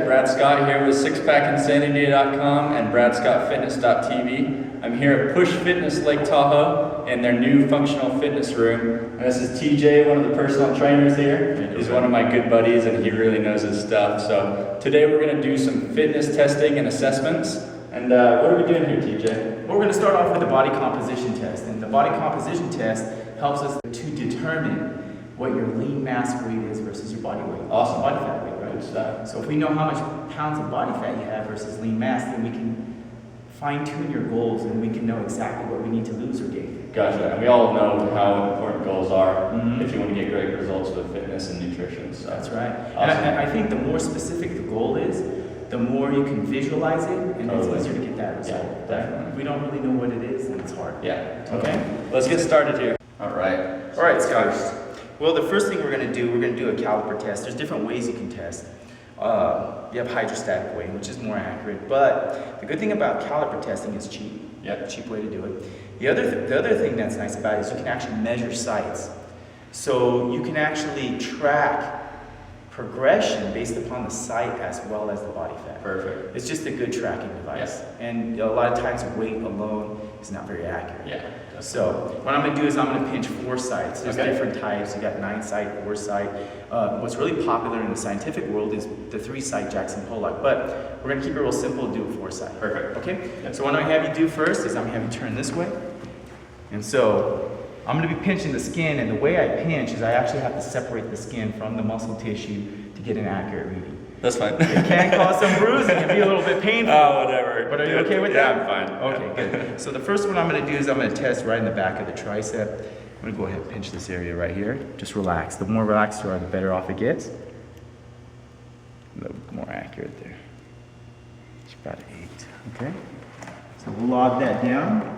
Brad Scott here with sixpackinsanity.com and bradscottfitness.tv. I'm here at Push Fitness Lake Tahoe in their new functional fitness room. And this is TJ, one of the personal trainers here. He's one of my good buddies and he really knows his stuff. So today we're going to do some fitness testing and assessments. And what are we doing here, TJ? Well, we're going to start off with the body composition test. And the body composition test helps us to determine what your lean mass weight is versus your body weight. Awesome. Body fat weight, right? Good stuff. So if we know how much pounds of body fat you have versus lean mass, then we can fine-tune your goals and we can know exactly what we need to lose or gain. Gotcha. And we all know how important goals are if you want to get great results with fitness and nutrition. So that's right. Awesome. And I think the more specific the goal is, the more you can visualize it, and it's easier to get that result. Yeah, definitely. If we don't really know what it is, then it's hard. Yeah. Okay? Let's get started here. All right. All right, Scott. Well, the first thing we're going to do a caliper test. There's different ways you can test. You have hydrostatic weight, which is more accurate. But the good thing about caliper testing is cheap. Yeah. Cheap way to do it. The other thing that's nice about it is you can actually measure sites. So you can actually track progression based upon the site as well as the body fat. Perfect. It's just a good tracking device. Yeah. And a lot of times weight alone is not very accurate. Yeah. So what I'm going to do is I'm going to pinch 4 sites. There's different types. You got 9-site, 4-site. What's really popular in the scientific world is the 3-site Jackson Pollock. But we're going to keep it real simple and do a 4-site. Perfect. Okay? So what I'm going to have you do first is I'm going to have you turn this way. And so I'm going to be pinching the skin, and the way I pinch is I actually have to separate the skin from the muscle tissue to get an accurate reading. That's fine. It can cause some bruising and be a little bit painful. Oh, whatever. But are you okay with that? that? Yeah, I'm fine. Okay, good. So the first one I'm going to do is I'm going to test right in the back of the tricep. I'm going to go ahead and pinch this area right here. Just relax. The more relaxed you are, the better off it gets. A little more accurate there. It's about 8. Okay. So we'll log that down.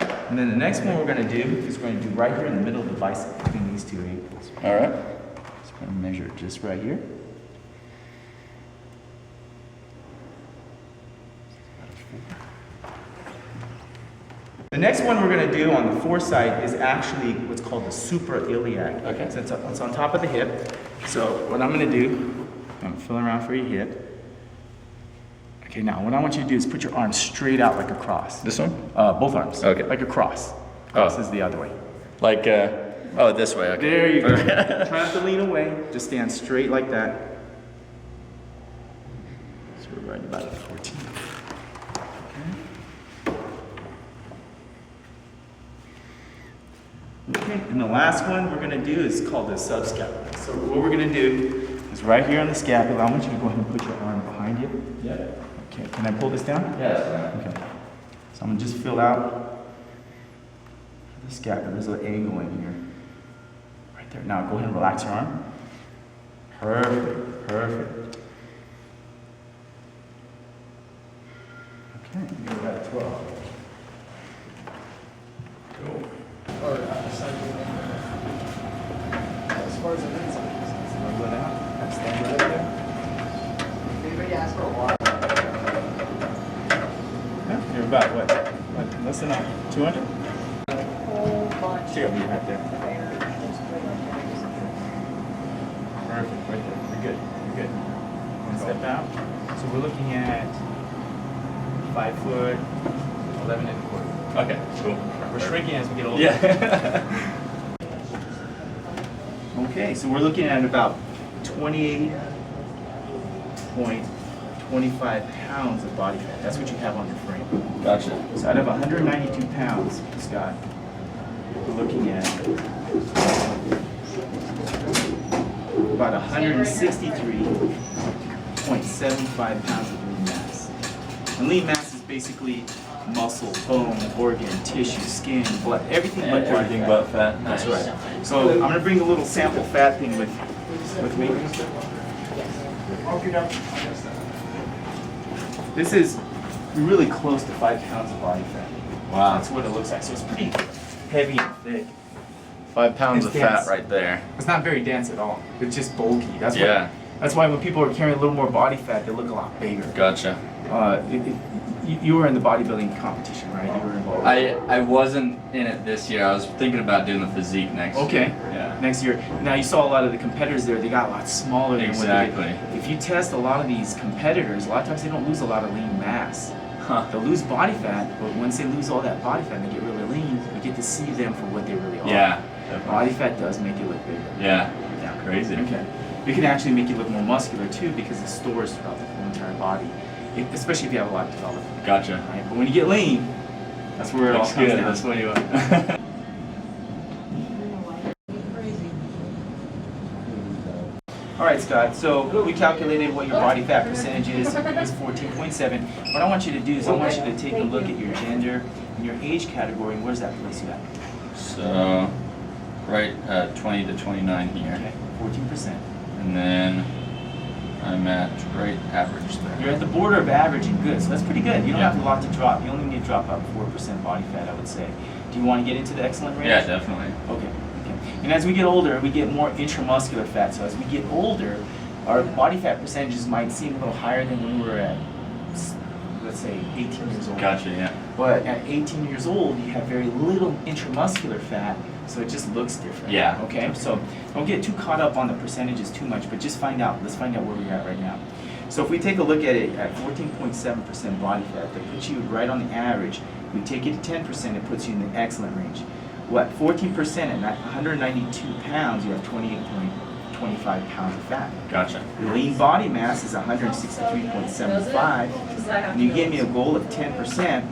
And then the next one we're going to do is we're going to do right here in the middle of the bicep between these 2 ankles. All right. So I'm going to measure it just right here. The next one we're going to do on the 4-site is actually what's called the suprailiac. Okay. So it's on top of the hip. So what I'm going to do, I'm going to feel around for your hip. Okay, now what I want you to do is put your arms straight out like a cross. This one? Both arms. Okay. Like a cross. Cross is the other way. Like, oh, this way. Okay. There you go. Try not to lean away. Just stand straight like that. So we're right about at 14. Okay, and the last one we're going to do is called the subscapula. So what we're going to do is right here on the scapula, I want you to go ahead and put your arm behind you. Yeah. Okay, can I pull this down? Yes. Okay. So I'm going to just fill out the scapula. There's an angle in here. Right there. Now go ahead and relax your arm. Perfect, perfect. Okay, you're about 12. Cool. As far as the lean side is, Go down. Stand right there. anybody ask for a water? Yeah, you're about what? Less than 200? Whole bunch. She'll be right there. Just Perfect, right there. You're good. You're good. One step out. So we're looking at 5 foot, 11 and a quarter. Okay, cool. We're shrinking as we get older. Yeah. Okay, so we're looking at about 28.25 pounds of body fat. That's what you have on your frame. Gotcha. So out of 192 pounds, Scott, we're looking at about 163.75 pounds of lean mass. And lean mass is basically muscle, bone, organ, tissue, skin, blood, everything but body Everything fat. but fat. That's right. So I'm gonna bring a little sample fat thing with me. This is really close to 5 pounds of body fat. Wow. That's what it looks like. So it's pretty heavy and thick. 5 pounds It's of fat dense. right there. It's not very dense at all. It's just bulky. That's Yeah. That's why when people are carrying a little more body fat, they look a lot bigger. Gotcha. You were in the bodybuilding competition, right? You were involved. I wasn't in it this year. I was thinking about doing the physique next year. Okay. Yeah. Next year. Now you saw a lot of the competitors there. They got a lot smaller than what they Exactly. did. If you test a lot of these competitors, a lot of times they don't lose a lot of lean mass. Huh. They'll lose body fat, but once they lose all that body fat and they get really lean, you get to see them for what they really are. Yeah. Body fat does make you look bigger. Yeah. Yeah. Crazy. Okay. It can actually make you look more muscular too because it stores throughout the whole entire body, especially if you have a lot of development. Gotcha. Right? But when you get lean, that's where it all Looks comes good. down. That's what you want. All right, Scott, so we calculated what your body fat percentage is. It's 14.7. What I want you to do is I want you to take a look at your gender and your age category, and where does that place you at? So, right at 20 to 29 here. Okay, 14%. And then I'm at right average there. You're at the border of average and good, so that's pretty good. You don't Yeah. have a lot to drop. You only need to drop about 4% body fat, I would say. Do you want to get into the excellent range? Yeah, definitely. Okay. And as we get older, we get more intramuscular fat. So as we get older, our body fat percentages might seem a little higher than when we were at, let's say, 18 years old. Gotcha, yeah. But at 18 years old, you have very little intramuscular fat, so it just looks different. Yeah. Okay, so don't get too caught up on the percentages too much, but just find out. Let's find out where we're at right now. So if we take a look at it at 14.7% body fat, that puts you right on the average. We take it to 10%, it puts you in the excellent range. What, 14% at 192 pounds, you have 28.25 pounds of fat. Gotcha. Your lean body mass is 163.75, and you gave me a goal of 10%,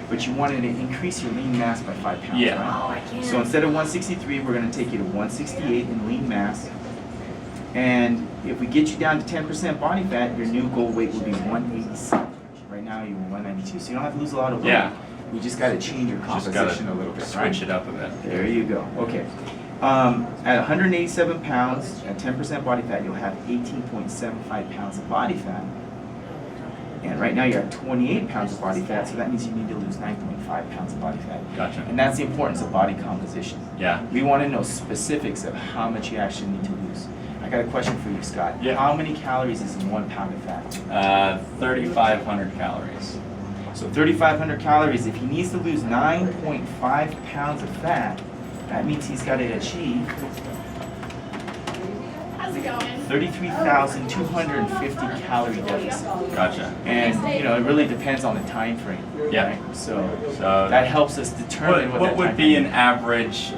but you wanted to increase your lean mass by 5 pounds, Yeah. right? So instead of 163, we're going to take you to 168 in lean mass, and if we get you down to 10% body fat, your new goal weight will be 187. Right now you're 192, so you don't have to lose a lot of weight. Yeah. We just got to change your Just composition gotta a little bit, switch right? it up a bit. There you go. Okay. At 187 pounds, at 10% body fat, you'll have 18.75 pounds of body fat. And right now you're at 28 pounds of body fat, so that means you need to lose 9.5 pounds of body fat. Gotcha. And that's the importance of body composition. Yeah. We want to know specifics of how much you actually need to lose. I got a question for you, Scott. Yeah. How many calories is in 1 pound of fat? 3,500 calories. So 3,500 calories. If he needs to lose 9.5 pounds of fat, that means he's got to achieve 33,250 calorie deficit. Gotcha. And you know, it really depends on the time frame. Yeah. Right? So So that helps us determine what that would time be frame an average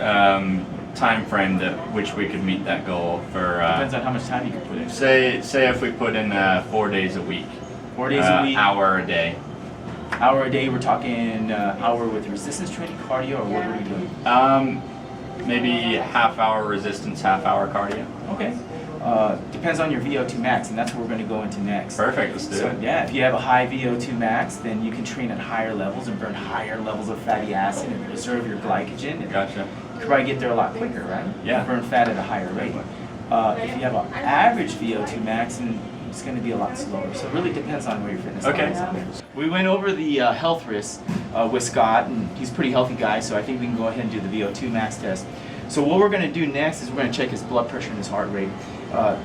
time frame that which we could meet that goal for? Depends on how much time you can put in. Say if we put in 4 days a week. 4 days a week, Hour a day. hour a day. We're talking hour with resistance training, cardio, or what are we doing? Maybe half hour resistance, half hour cardio. Okay. Depends on your VO2 max, and that's what we're going to go into next. Perfect. Let's do So it. yeah, if you have a high VO2 max, then you can train at higher levels and burn higher levels of fatty acid and preserve your glycogen. And Gotcha. you can probably get there a lot quicker, right? Yeah. Burn fat at a higher rate. If you have an average VO2 max, then it's going to be a lot slower. So it really depends on where your fitness level Okay. is. We went over the health risks with Scott, and he's a pretty healthy guy, so I think we can go ahead and do the VO2 max test. So what we're going to do next is we're going to check his blood pressure and his heart rate.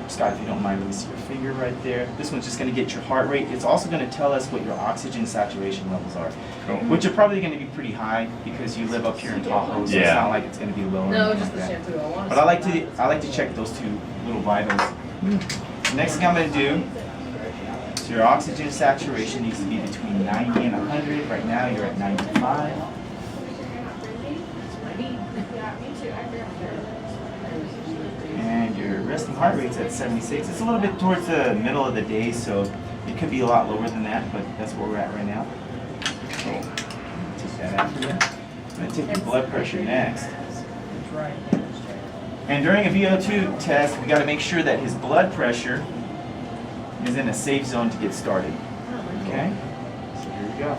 Scott, if you don't mind, let me see your finger right there. This one's just going to get your heart rate. It's also going to tell us what your oxygen saturation levels are, Cool. which are probably going to be pretty high because you live up here in Tahoe, so it's Yeah. not like it's going to be low. or No, anything just the like that. shampoo. I want But I like to check those two little vitals. The next thing I'm going to do, so your oxygen saturation needs to be between 90 and 100. Right now you're at 95. And your resting heart rate's at 76. It's a little bit towards the middle of the day, so it could be a lot lower than that, but that's where we're at right now. Cool. Take that after that. I'm going to take your blood pressure next. And during a VO2 test, we got to make sure that his blood pressure is in a safe zone to get started. Okay? So here we go.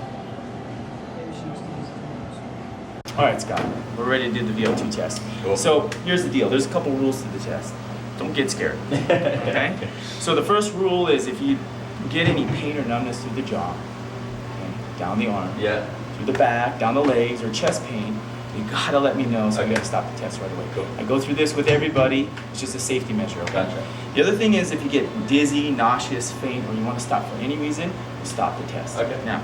All right, Scott, we're ready to do the VO2 test. Cool. So here's the deal. There's a couple rules to the test. Don't get scared. Okay? So the first rule is if you get any pain or numbness through the jaw, okay, down the arm, Yeah. through the back, down the legs, or chest pain, you gotta let me know so I Okay. gotta stop the test right away. Cool. I go through this with everybody. It's just a safety measure. Okay? Gotcha. The other thing is if you get dizzy, nauseous, faint, or you want to stop for any reason, stop the test. Okay. Now,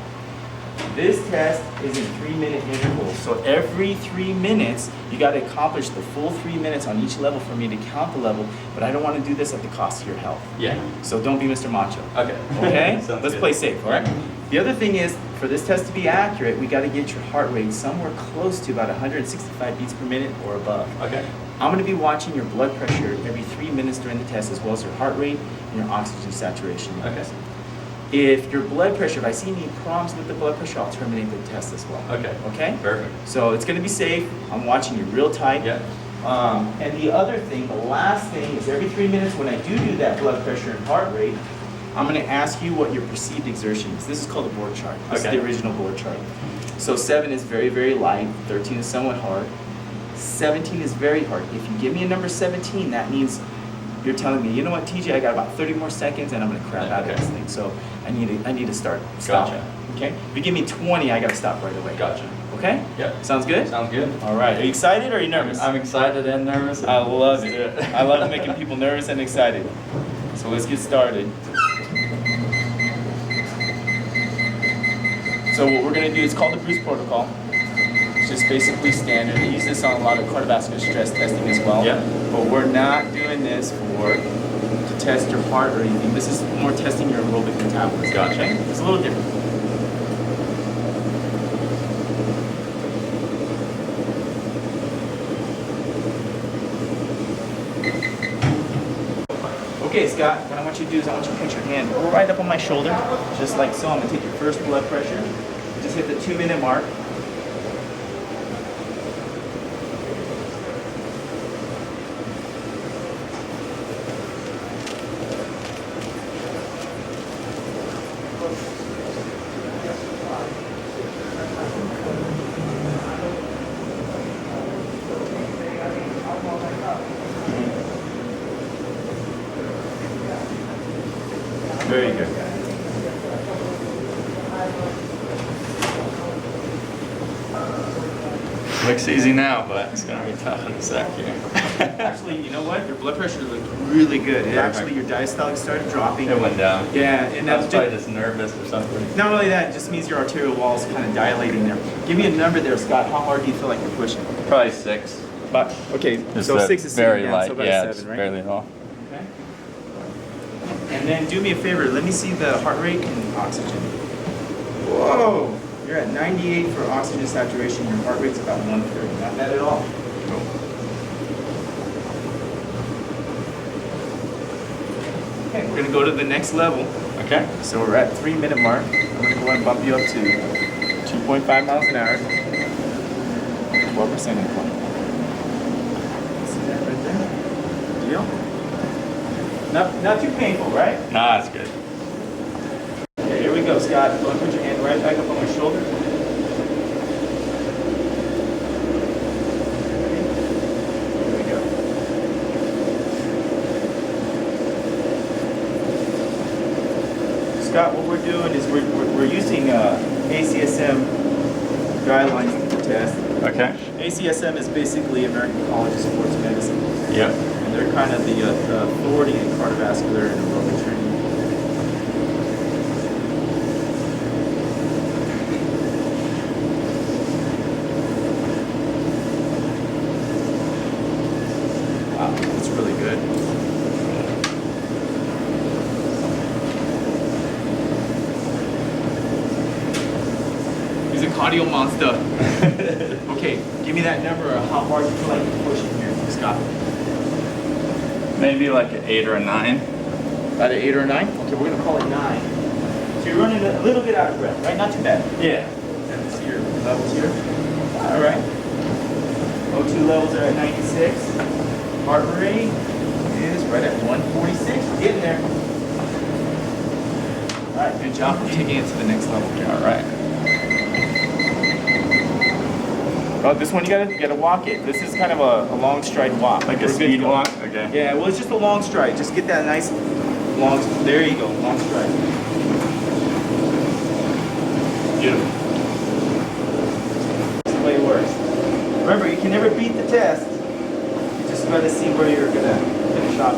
This test is in 3-minute intervals. So every 3 minutes, you got to accomplish the full 3 minutes on each level for me to count the level, but I don't want to do this at the cost of your health. Yeah. So don't be Mr. Macho. Okay. Okay? Sounds Let's good. play safe, all right? The other thing is, for this test to be accurate, we got to get your heart rate somewhere close to about 165 beats per minute or above. Okay. I'm going to be watching your blood pressure every 3 minutes during the test, as well as your heart rate and your oxygen saturation levels. Okay. If your blood pressure, if I see any problems with the blood pressure, I'll terminate the test as well. Okay. Okay? Perfect. So it's going to be safe. I'm watching you real tight. Yeah. And the other thing, the last thing is every 3 minutes when I do that blood pressure and heart rate, I'm going to ask you what your perceived exertion is. This is called a board chart. This Okay. is the original board chart. So 7 is very, very light. 13 is somewhat hard. 17 is very hard. If you give me a number 17, that means you're telling me, you know what, TJ, I got about 30 more seconds and I'm going to crap out of Okay. this thing. So I need to stop. Gotcha. Okay? If you give me 20, I got to stop right away. Gotcha. Okay? Yeah. Sounds good? Sounds good. All right. Are you excited or are you nervous? I'm excited and nervous. I love Let's it. do it. I love making people nervous and excited. So let's get started. So what we're going to do is called the Bruce Protocol. It's just basically standard. They use this on a lot of cardiovascular stress testing as well. Yeah. But we're not doing this to test your heart or anything. This is more testing your aerobic metabolism. Gotcha. Okay? It's a little different. Okay, Scott, what I want you to do is I want you to put your hand right up on my shoulder, just like so. I'm going to take your first blood pressure. Just hit the 2-minute mark. Very good. Looks easy now, but it's gonna be tough in a sec here. Actually, you know what? Your blood pressure looked really good. Actually, your diastolic started dropping. It went down. Yeah, and I was that's probably just nervous or something. not only that, it just means your arterial wall is kind of dilating there. Give me a number there, Scott. How hard do you feel like you're pushing? Probably 6. But okay, Just so that 6 is very sitting down, light. so about Yeah, a it's 7, right? barely at all. Okay. And then do me a favor. Let me see the heart rate and oxygen. Whoa! You're at 98 for oxygen saturation. Your heart rate's about 130. Not bad at all. Okay, we're gonna go to the next level. Okay. So we're at 3-minute mark. I'm gonna go ahead and bump you up to 2.5 miles an hour. 12% incline. See that right there? Deal? Not too painful, right? Nah, it's good. Okay, here we go, Scott. Go and put your hand right back up on my shoulder. Here we go. Scott, what we're doing is we're using ACSM guidelines for the test. Okay. ACSM is basically American College of Sports Medicine, Yep. and they're kind of the authority in cardiovascular and aerobic training. Wow, that's really good. He's a cardio monster. Okay, give me that number of how hard you feel like you're pushing here, Scott. Maybe like an 8 or a 9. About an 8 or a 9? Okay, we're gonna call it 9. So you're running a little bit out of breath, right? Not too bad. Yeah. And see your levels here. All right. O2 levels are at 96. Heart rate is right at 146. We're getting there. All right, good job for taking it to the next level. All right. Oh, this one you gotta walk it. This is kind of a long stride walk. Like a We're good to speed go. walk? Okay. Yeah, well, it's just a long stride. Just get that nice long. There you go, long stride. Beautiful. That's the way it works. Remember, you can never beat the test. You just gotta see where you're gonna finish off.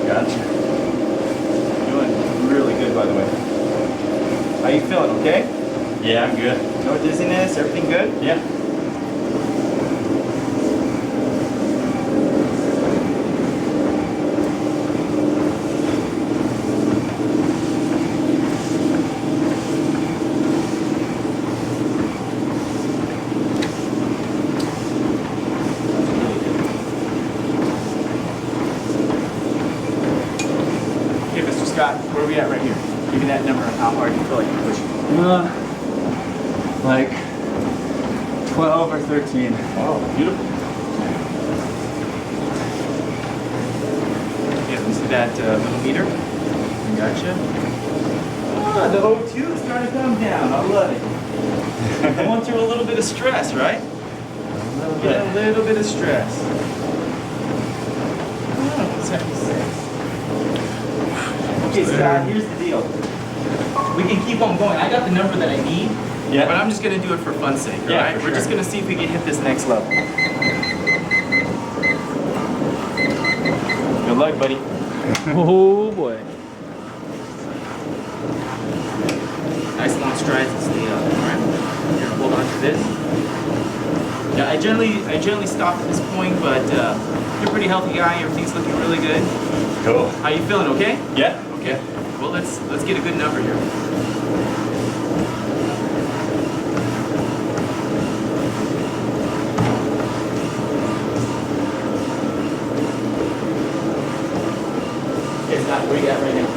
Gotcha. You're doing really good, by the way. How you feeling? Okay? Yeah, I'm good. No dizziness, everything good? Yeah. Okay, Mr. Scott, where are we at right here? Give me that number on how hard you feel like you're pushing. Like 12 or 13. Oh, beautiful. Yeah, let me see that millimeter. Gotcha. Ah, the O2 is starting to come down. I love it. Going through a little bit of stress, right? A little bit of stress. Oh, 76. Okay, Scott, here's the deal. We can keep on going. I got the number that I need, Yeah. but I'm just going to do it for fun's sake, all Yeah, right? for We're sure. just going to see if we can hit this next level. Good luck, buddy. Oh boy. Nice long strides and stay up, all right? Here, hold on to this. Yeah, I generally stop at this point, but you're a pretty healthy guy. Everything's looking really good. Cool. How you feeling? Okay? Yeah. Okay. Well, let's get a good number here. Okay, Scott, where you at right now?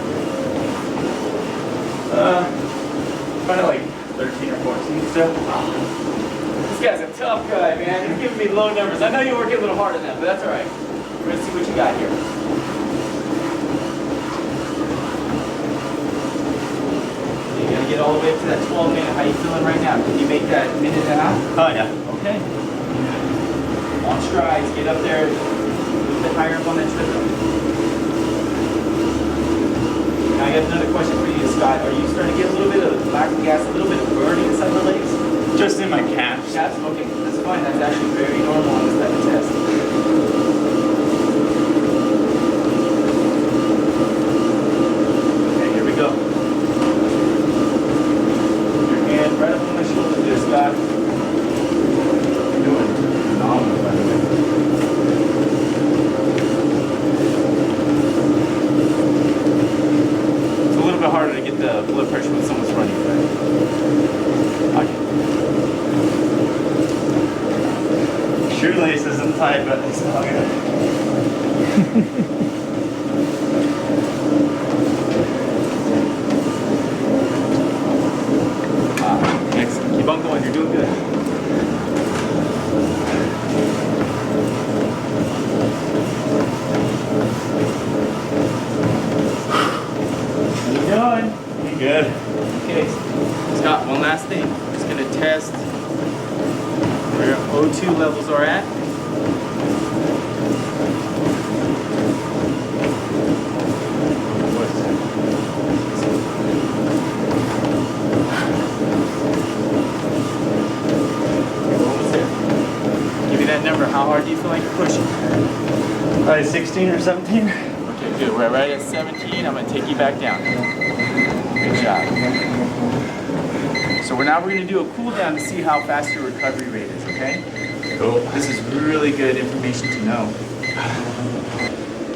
Kind of like 13 or 14 still. This guy's a tough guy, man. He's giving me low numbers. I know you're working a little harder than that, but that's all right. We're gonna see what you got here. You're gonna get all the way up to that 12 minute. How you feeling right now? Can you make that minute and a half? Oh, yeah. Okay. Long strides. Get up there. A little bit higher up on that treadmill. Now I got another question for you, Scott. Are you starting to get a little bit of lactic gas, a little bit of burning inside the legs? Just in my calves. That's okay. That's fine. That's actually very normal on this type of test. Okay, here we go. Your hand right up on my shoulder there, Scott. You're doing phenomenal, by the way. It's a little bit harder to get the blood pressure when someone's running, right? Okay. Shoelace isn't tight, but it's all good. Excellent. Keep on going. You're doing good. How you doing? You good? Okay. Scott, one last thing. I'm just going to test where your O2 levels are at. Give me that number. How hard do you feel like you're pushing? Probably 16 or 17. Okay, good. We're right at 17. I'm going to take you back down. Good job. So we're going to do a cool down to see how fast your recovery rate is, okay? Cool. This is really good information to know.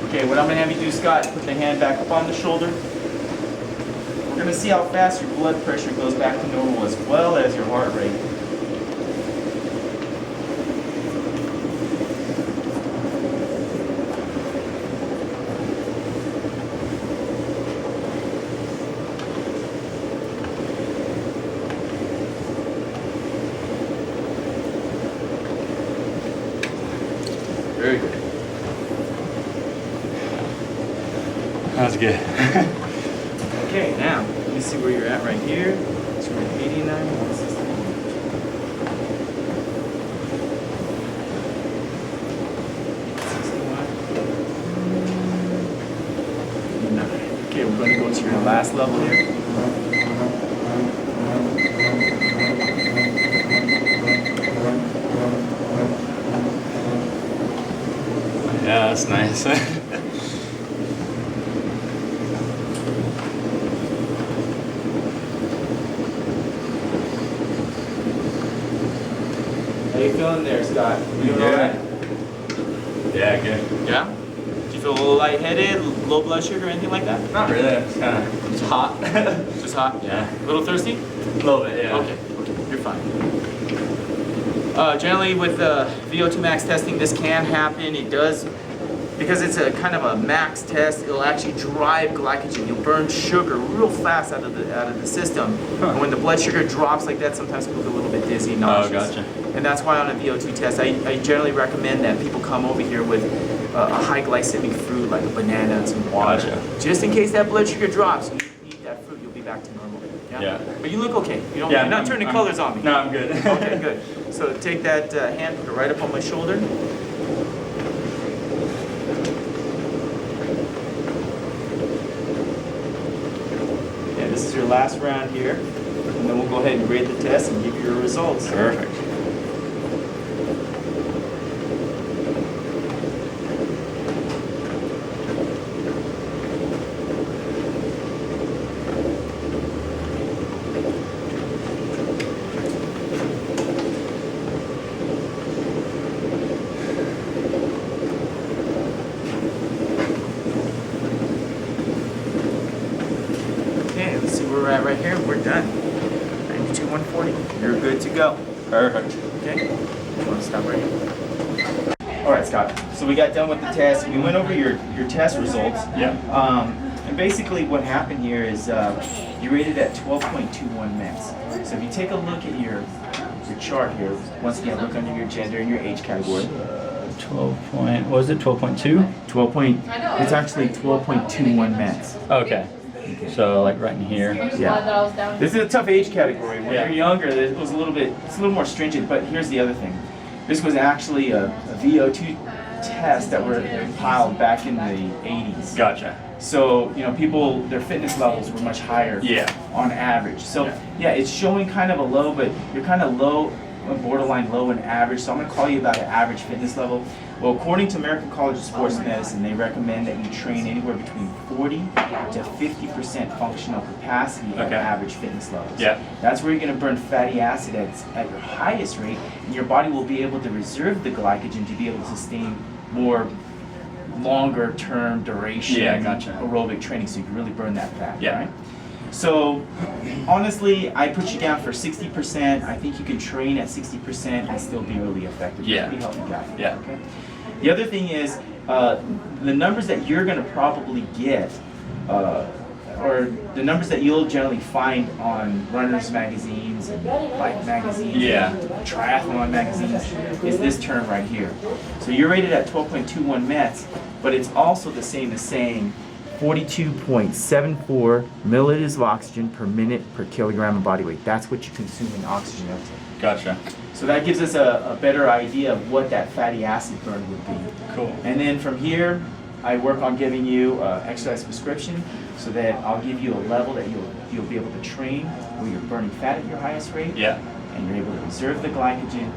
Okay, what I'm going to have you do, Scott, put the hand back up on the shoulder. We're going to see how fast your blood pressure goes back to normal as well as your heart rate. Very good. That was good. Okay, now, let me see where you're at right here. So we're at 89, 160. Okay, we're going to go to your last level here. Yeah, that's nice. you feeling there, Scott? You doing all right? Yeah, good. Yeah? Do you feel a little lightheaded, low blood sugar, anything like that? Not really. It's kind of it's hot. Just hot? Yeah. A little thirsty? A little bit, yeah. Okay, you're fine. Generally with VO2 max testing, this can happen. It does, because it's a kind of a max test, it'll actually drive glycogen. You'll burn sugar real fast out of the system. And when the blood sugar drops like that, sometimes people get a little bit dizzy, nauseous. Oh, gotcha. And that's why on a VO2 test, I generally recommend that people come over here with a high glycemic fruit like a banana and some water. Gotcha. Just in case that blood sugar drops, you eat that fruit, you'll be back to normal. Yeah. But you look okay. You don't, Yeah, you're not turning colors on me. No, I'm good. Okay, good. So take that hand, put it right up on my shoulder. Yeah, this is your last round here. And then we'll go ahead and grade the test and give you your results. Perfect. Okay, let's see where we're at right here. We're done. 92, 140. You're good to go. Perfect. Okay? You want to stop right here? All right, Scott. So we got done with the test. We went over your test results. Yeah. And basically what happened here is you rated at 12.21 meds. So if you take a look at your chart here, once again, look under your gender and your age category. what was it? 12.2? It's actually 12.21 meds. Okay. So like right in here. Yeah. This is a tough age category. When Yeah. you're younger, it's a little more stringent, but here's the other thing. This was actually a VO2 test that were compiled back in the 80s. Gotcha. So, you know, people, their fitness levels were much higher Yeah. on average. So, yeah, it's showing kind of a low, but you're kind of low, borderline low and average. So I'm going to call you about an average fitness level. Well, according to American College of Sports Medicine, they recommend that you train anywhere between 40 to 50% functional capacity at Okay. average fitness levels. Yeah. That's where you're going to burn fatty acid at your highest rate, and your body will be able to reserve the glycogen to be able to sustain more longer term duration Yeah, gotcha. aerobic training, so you can really burn that fat. Yeah. Right? So honestly, I put you down for 60%. I think you can train at 60% and still be really effective. Yeah. Pretty healthy guy. Yeah. Okay. The other thing is the numbers that you're going to probably get, or the numbers that you'll generally find on runners magazines and bike magazines, Yeah. and triathlon magazines, is this term right here. So you're rated at 12.21 mets, but it's also the same as saying 42.74 milliliters of oxygen per minute per kilogram of body weight. That's what you consume in oxygen uptake. Gotcha. So that gives us a better idea of what that fatty acid burn would be. Cool. And then from here, I work on giving you an exercise prescription so that I'll give you a level that you'll be able to train where you're burning fat at your highest rate, Yeah. and you're able to reserve the glycogen